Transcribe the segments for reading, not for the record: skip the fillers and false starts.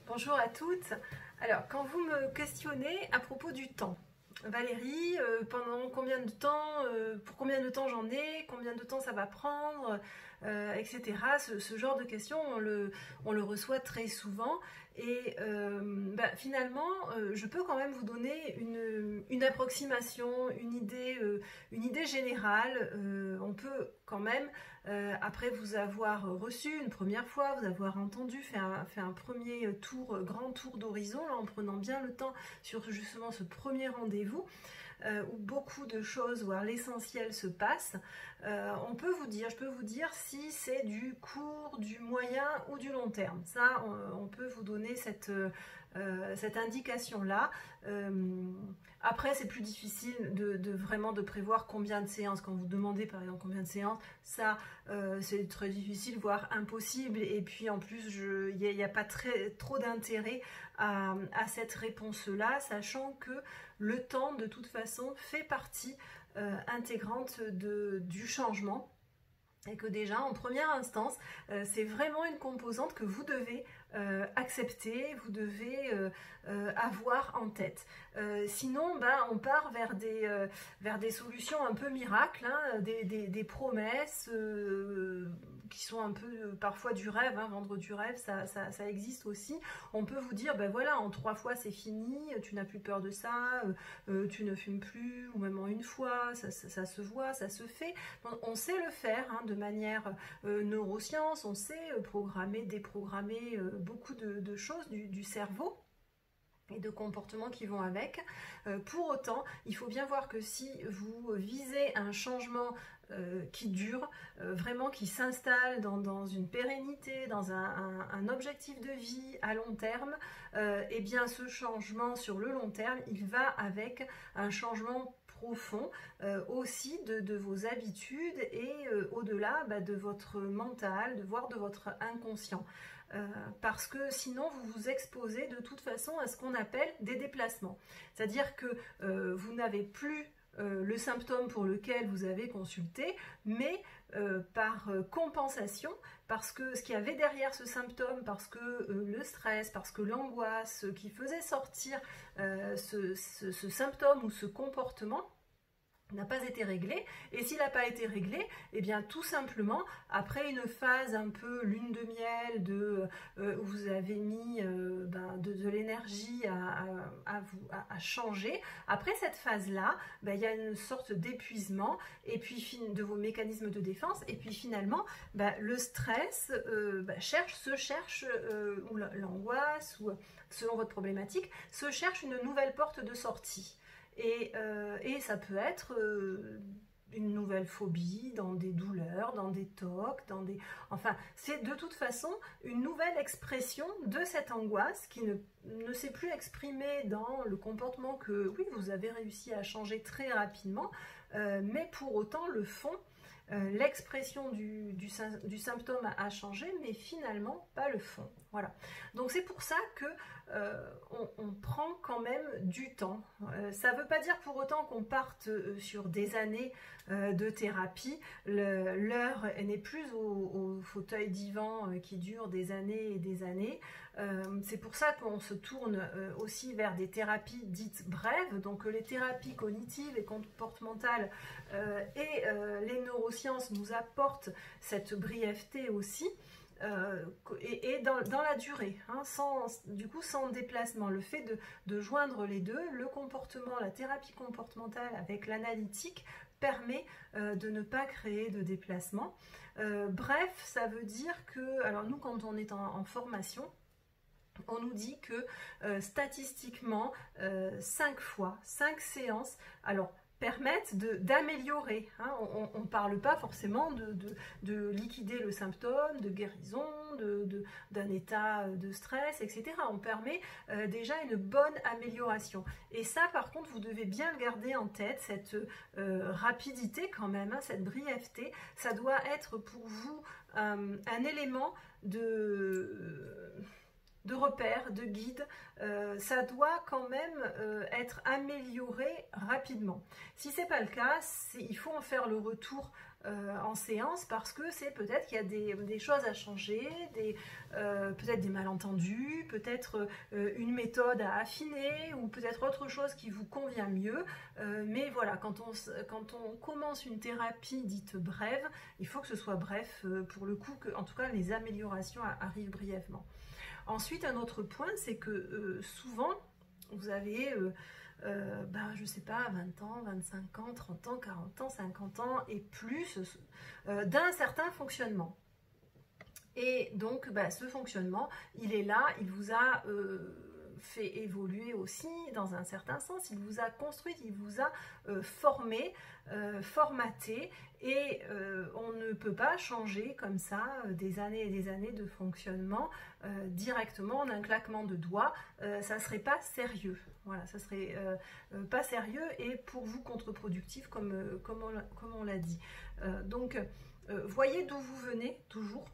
Bonjour à toutes. Alors, quand vous me questionnez à propos du temps, Valérie, pendant combien de temps, pour combien de temps j'en ai, combien de temps ça va prendre, etc. Ce genre de questions, on le reçoit très souvent. Et finalement, je peux quand même vous donner une approximation, une idée générale. On peut quand même, après vous avoir reçu une première fois, vous avoir entendu, fait un premier tour, grand tour d'horizon, en prenant bien le temps sur justement ce premier rendez-vous, où beaucoup de choses, voire l'essentiel se passe. Je peux vous dire si c'est du court, du moyen ou du long terme. Ça, on peut vous donner cette indication-là. Après, c'est plus difficile vraiment de prévoir combien de séances. Quand vous demandez par exemple combien de séances, ça c'est très difficile, voire impossible. Et puis en plus, il n'y a pas trop d'intérêt à cette réponse-là, sachant que le temps, de toute façon, fait partie intégrante du changement. Et que déjà, en première instance, c'est vraiment une composante que vous devez accepter, vous devez avoir en tête. Sinon, on part vers des solutions un peu miracles, hein, des promesses qui sont un peu parfois du rêve, hein, vendre du rêve, ça existe aussi. On peut vous dire, voilà, en 3 fois c'est fini, tu n'as plus peur de ça, tu ne fumes plus, ou même en une fois, ça se voit, ça se fait. On sait le faire, hein, de manière neurosciences, on sait programmer, déprogrammer beaucoup de choses du cerveau et de comportements qui vont avec. Pour autant, il faut bien voir que si vous visez un changement qui dure, vraiment qui s'installe dans une pérennité, dans un objectif de vie à long terme, et bien ce changement sur le long terme, il va avec un changement profond aussi de vos habitudes et au-delà de votre mental, voire de votre inconscient. Parce que sinon vous vous exposez de toute façon à ce qu'on appelle des déplacements. C'est-à-dire que vous n'avez plus le symptôme pour lequel vous avez consulté, mais par compensation, parce que ce qu'il y avait derrière ce symptôme, parce que le stress, parce que l'angoisse qui faisait sortir ce symptôme ou ce comportement n'a pas été réglé, et s'il n'a pas été réglé, et bien tout simplement après une phase un peu lune de miel où vous avez mis de l'énergie à changer, après cette phase là, il y a une sorte d'épuisement et puis de vos mécanismes de défense, et puis finalement le stress se cherche ou l'angoisse, ou selon votre problématique, se cherche une nouvelle porte de sortie. Et ça peut être une nouvelle phobie, dans des douleurs, dans des tocs, enfin, c'est de toute façon une nouvelle expression de cette angoisse qui ne s'est plus exprimée dans le comportement que, oui, vous avez réussi à changer très rapidement, mais pour autant, le fond, l'expression du symptôme a changé, mais finalement pas le fond. Voilà. Donc c'est pour ça que on prend quand même du temps. Ça ne veut pas dire pour autant qu'on parte sur des années de thérapie. L'heure n'est plus au fauteuil divan qui dure des années et des années. C'est pour ça qu'on se tourne aussi vers des thérapies dites brèves, donc les thérapies cognitives et comportementales et les neurosciences nous apportent cette brièveté aussi. Et dans la durée, hein, sans déplacement. Le fait de joindre les deux, le comportement, la thérapie comportementale avec l'analytique, permet de ne pas créer de déplacement. Bref, ça veut dire que, alors nous, quand on est en formation, on nous dit que statistiquement, 5 séances, alors permettent d'améliorer. Hein. On ne parle pas forcément de liquider le symptôme, de guérison, d'un état de stress, etc. On permet déjà une bonne amélioration. Et ça, par contre, vous devez bien le garder en tête, cette rapidité quand même, hein, cette brièveté. Ça doit être pour vous un élément de repère, de guide, ça doit quand même être amélioré rapidement. Si ce n'est pas le cas, il faut en faire le retour en séance, parce que c'est peut-être qu'il y a des choses à changer, peut-être des malentendus, peut-être une méthode à affiner, ou peut-être autre chose qui vous convient mieux. Mais voilà, quand on commence une thérapie dite brève, il faut que ce soit bref pour le coup, que en tout cas les améliorations arrivent brièvement. Ensuite, un autre point, c'est que souvent, vous avez, je sais pas, 20 ans, 25 ans, 30 ans, 40 ans, 50 ans et plus d'un certain fonctionnement. Et donc, ce fonctionnement, il est là, il vous a fait évoluer aussi dans un certain sens, il vous a construit, il vous a formé, formaté, et on ne peut pas changer comme ça des années et des années de fonctionnement directement en un claquement de doigts. Ça serait pas sérieux. Voilà, ça serait pas sérieux et pour vous contre-productif comme on l'a dit. Donc, voyez d'où vous venez toujours.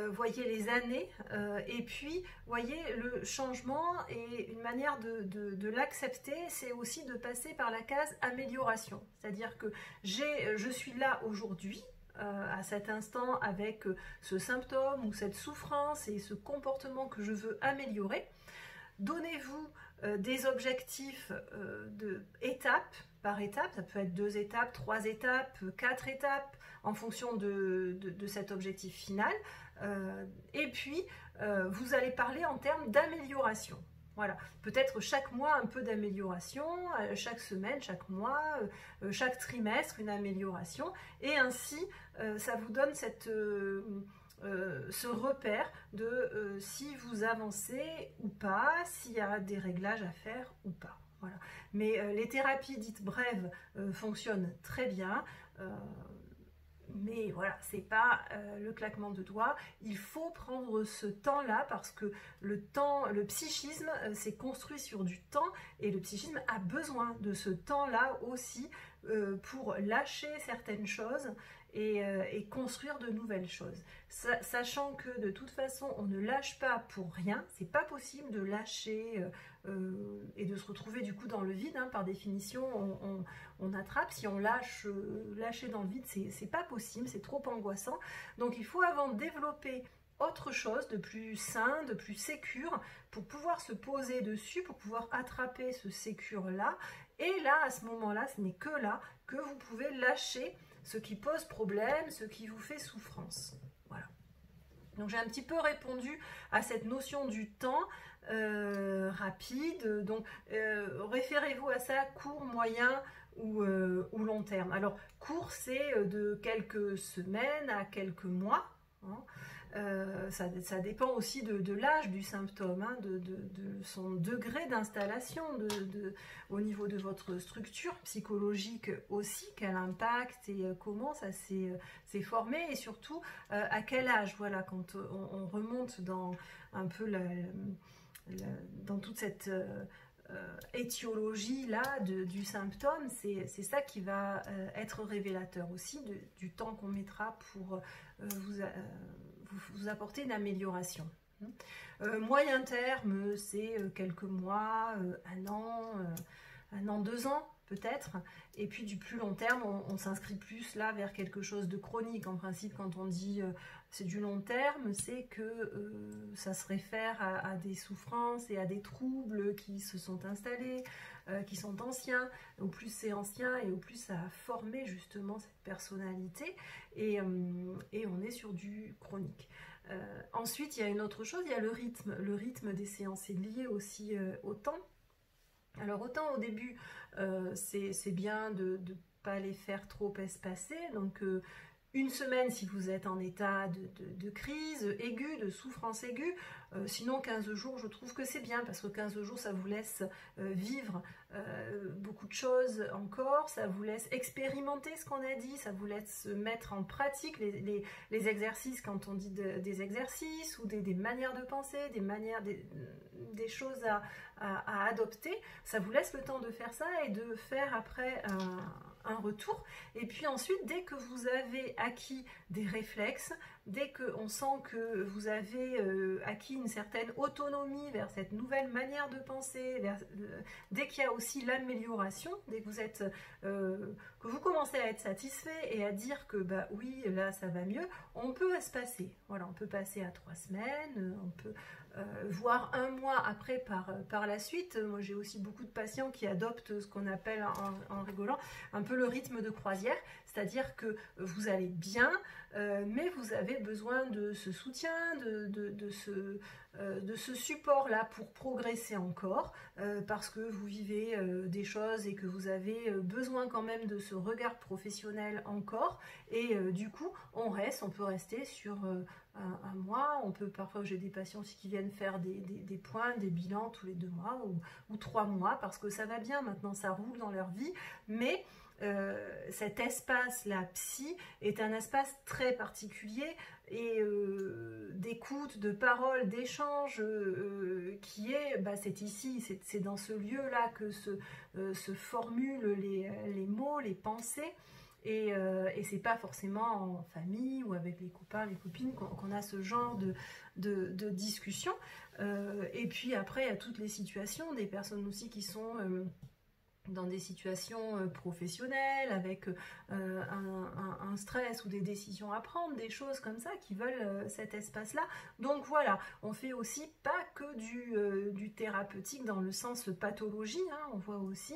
Voyez les années et puis voyez le changement, et une manière de l'accepter, c'est aussi de passer par la case amélioration. C'est-à-dire que je suis là aujourd'hui, à cet instant, avec ce symptôme ou cette souffrance et ce comportement que je veux améliorer. Donnez-vous des objectifs étape par étape, ça peut être 2 étapes, 3 étapes, 4 étapes, en fonction de cet objectif final. Et puis, vous allez parler en termes d'amélioration. Voilà, peut-être chaque mois un peu d'amélioration, chaque semaine, chaque mois, chaque trimestre une amélioration. Et ainsi, ça vous donne ce repère de si vous avancez ou pas, s'il y a des réglages à faire ou pas. Voilà. Mais les thérapies dites brèves fonctionnent très bien. Mais voilà, c'est pas le claquement de doigts. Il faut prendre ce temps-là, parce que le psychisme s'est construit sur du temps, et le psychisme a besoin de ce temps-là aussi pour lâcher certaines choses et construire de nouvelles choses. Sachant que de toute façon, on ne lâche pas pour rien. C'est pas possible de lâcher et de se retrouver du coup dans le vide. Hein. Par définition, on attrape. Si on lâcher dans le vide, c'est pas possible, c'est trop angoissant. Donc il faut avant développer autre chose de plus sain, de plus sécure, pour pouvoir se poser dessus, pour pouvoir attraper ce sécure-là. Et là, à ce moment-là, ce n'est que là que vous pouvez lâcher ce qui pose problème, ce qui vous fait souffrance. Voilà. Donc j'ai un petit peu répondu à cette notion du temps rapide. Donc référez-vous à ça, court, moyen ou long terme. Alors court, c'est de quelques semaines à quelques mois. Hein. Ça dépend aussi de l'âge du symptôme, hein, de son degré d'installation au niveau de votre structure psychologique aussi, quel impact et comment ça s'est formé, et surtout à quel âge. Voilà, quand on remonte dans un peu dans toute cette étiologie là du symptôme, c'est ça qui va être révélateur aussi du temps qu'on mettra pour vous apporter une amélioration. Moyen terme, c'est quelques mois, un an, 2 ans peut-être. Et puis du plus long terme, on s'inscrit plus là vers quelque chose de chronique. En principe, quand on dit c'est du long terme, c'est que ça se réfère à des souffrances et à des troubles qui se sont installés, qui sont anciens. Au plus c'est ancien et au plus ça a formé justement cette personnalité, et on est sur du chronique. Ensuite, il y a une autre chose, il y a le rythme des séances est lié aussi au temps. Alors autant au début, c'est bien de ne pas les faire trop espacer, donc une semaine si vous êtes en état de crise aiguë, de souffrance aiguë. Sinon 15 jours, je trouve que c'est bien, parce que 15 jours, ça vous laisse vivre beaucoup de choses encore, ça vous laisse expérimenter ce qu'on a dit, ça vous laisse mettre en pratique les exercices, quand on dit des exercices, ou des manières de penser, des choses à adopter. Ça vous laisse le temps de faire ça et de faire après un retour. Et puis ensuite, dès que vous avez acquis des réflexes, dès qu'on sent que vous avez acquis une certaine autonomie vers cette nouvelle manière de penser, dès qu'il y a aussi l'amélioration, dès que que vous commencez à être satisfait et à dire que bah oui, là ça va mieux, on peut se passer. Voilà, on peut passer à 3 semaines, on peut voire 1 mois après par la suite. Moi j'ai aussi beaucoup de patients qui adoptent ce qu'on appelle en rigolant un peu le rythme de croisière, c'est-à-dire que vous allez bien, mais vous avez besoin de ce soutien, de ce support-là pour progresser encore, parce que vous vivez des choses et que vous avez besoin quand même de ce regard professionnel encore, et du coup on peut rester sur un mois. On peut, parfois j'ai des patients aussi qui viennent faire des points, des bilans tous les 2 mois ou 3 mois, parce que ça va bien, maintenant ça roule dans leur vie, mais cet espace, la psy, est un espace très particulier et d'écoute, de parole, d'échange qui est, bah, c'est ici, c'est dans ce lieu-là que se formulent les mots, les pensées. Et c'est pas forcément en famille ou avec les copains, les copines qu'on a ce genre de discussion. Et puis après, il y a toutes les situations, des personnes aussi qui sont dans des situations professionnelles, avec un stress ou des décisions à prendre, des choses comme ça, qui veulent cet espace-là. Donc voilà, on fait aussi pas que du thérapeutique dans le sens pathologie, hein. On voit aussi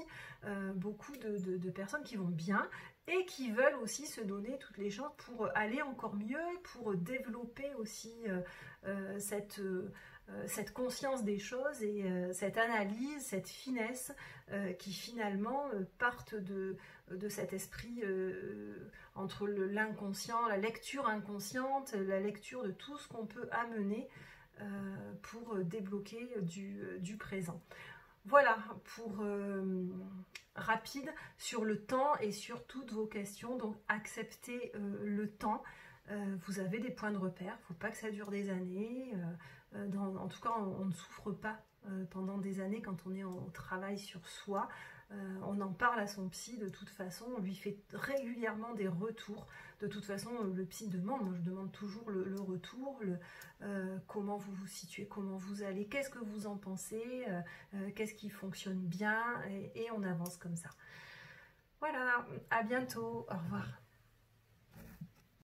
beaucoup de personnes qui vont bien et qui veulent aussi se donner toutes les chances pour aller encore mieux, pour développer aussi cette conscience des choses et cette analyse, cette finesse qui finalement partent de cet esprit entre l'inconscient, la lecture inconsciente, la lecture de tout ce qu'on peut amener pour débloquer du présent. Voilà pour rapide sur le temps et sur toutes vos questions. Donc acceptez le temps. Vous avez des points de repère, il ne faut pas que ça dure des années. En tout cas, on ne souffre pas pendant des années quand on est en travail sur soi. On en parle à son psy de toute façon, on lui fait régulièrement des retours. De toute façon, le psy demande, moi je demande toujours le retour, comment vous vous situez, comment vous allez, qu'est-ce que vous en pensez, qu'est-ce qui fonctionne bien, et on avance comme ça. Voilà, à bientôt, au revoir.